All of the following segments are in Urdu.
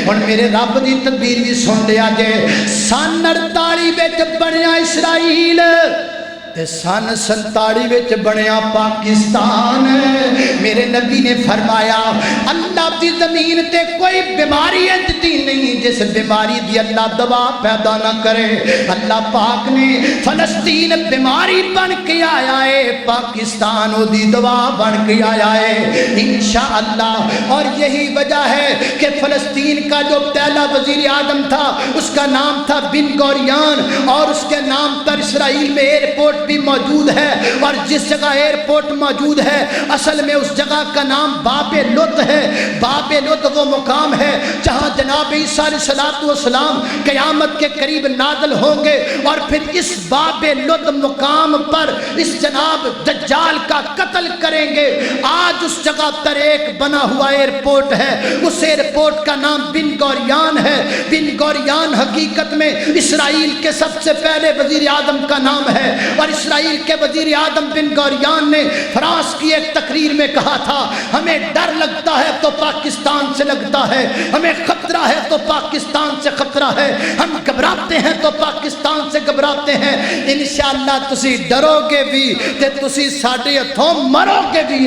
ہن میرے رب دی تدبیر بھی سن لیا جے سن 48 وچ بنیا اسرائیل تے سن 47 وچ بنیا پاکستان میرے نبی نے فرمایا اللہ دی زمین تے کوئی بیماری انجتی نہیں جس بیماری دی اللہ دوا پیدا نہ کرے اللہ پاک نے فلسطین بیماری بن کے آیا ہے پاکستان او دی دوا بن کے آیا ہے انشاءاللہ اور یہی وجہ ہے کہ فلسطین کا جو پہلا وزیر اعظم تھا اس کا نام تھا بن گوریان اور اس کے نام پر اسرائیل میں ایئرپورٹ بھی موجود ہے اور جس جگہ ایئرپورٹ موجود ہے اصل میں اس جگہ کا نام باب لد ہے باب لد وہ مقام ہے جہاں جناب عیسیٰ علیہ السلام قیامت کے قریب نازل ہوں گے اور پھر اس باب لد مقام پر اس جناب دجال کا قتل کریں گے آج اس جگہ پر ایک بنا ہوا ایئرپورٹ ہے اس ایئرپورٹ کا نام بن گوریان ہے بن گوریان حقیقت میں اسرائیل کے سب سے پہلے وزیر اعظم کا نام ہے اور اسرائیل کے وزیر اعظم بن گوریان نے فرانس کی ایک تقریر میں کہا تھا ہمیں ڈر لگتا ہے تو پاکستان سے لگتا ہے ہمیں خطرہ ہے تو پاکستان سے خطرہ ہے ہم گھبراتے ہیں تو پاکستان سے گھبراتے ہیں انشاءاللہ تسی ڈرو گے بھی تے تسی ساڈے ہتھوں مرو گے بھی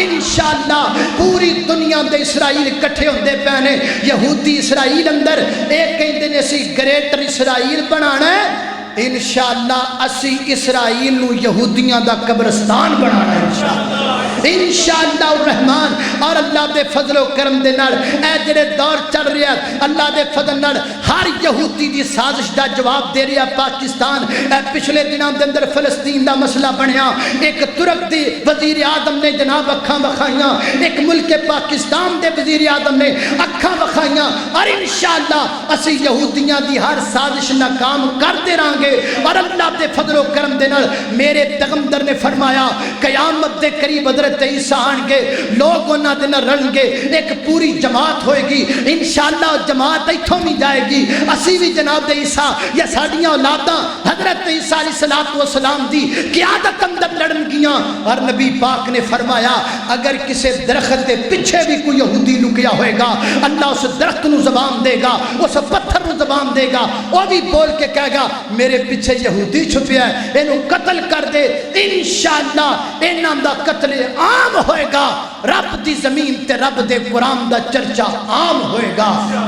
انشاءاللہ پوری دنیا دے اسرائیل کٹھے ہوندے پے نے یہودی اسرائیل اندر ایک کہندے نے اسی گریٹر اسرائیل بنانا ہے انشاءاللہ اسی اسرائیل نو یہودیاں دا قبرستان بنانا ہے انشاءاللہ الرحمن اور اللہ دے فضل و کرم دے نال اے جڑے دور چل رہا اللہ دے فضل نال ہر یہودی دی سازش دا جواب دے رہا پاکستان اے پچھلے دنوں دے اندر فلسطین دا مسئلہ بنیا ایک ترک دی وزیر اعظم نے جناب اکھاں بکھائیاں ایک ملک پاکستان دے وزیر اعظم نے اکھاں بکھائیاں اور انشاءاللہ اسی یہودیاں دی ہر سازش ناکام کرتے رہاں گے اور اللہ دے فضل و کرم دے نال میرے پیغمبر نے فرمایا قیامت دے قریب حضرت عیسیٰ آن گے لوگ انہاں دے نال رلن گے ایک پوری جماعت ہوئے گی انشاءاللہ جماعت ایتھوں بھی جائے گی اسی بھی جناب دے عیسیٰ یا ساڈیاں اولاداں حضرت عیسیٰ علیہ السلام دی قیادت اندر لڑن گیاں اور نبی پاک نے فرمایا اگر کسی درخت دے پیچھے بھی کوئی یہودی لکیا ہوئے گا اللہ اس درخت نو زبان دے گا اس پتھر نو زبان دے گا وہ بھی بول کے کہے گا میرے پیچھے یہودی چھپیا ہے انہوں قتل کر دے انشاءاللہ انہاں دا قتل عام ہوئے گا رب دی زمین تے رب دے قرآن دا چرچا عام ہوئے گا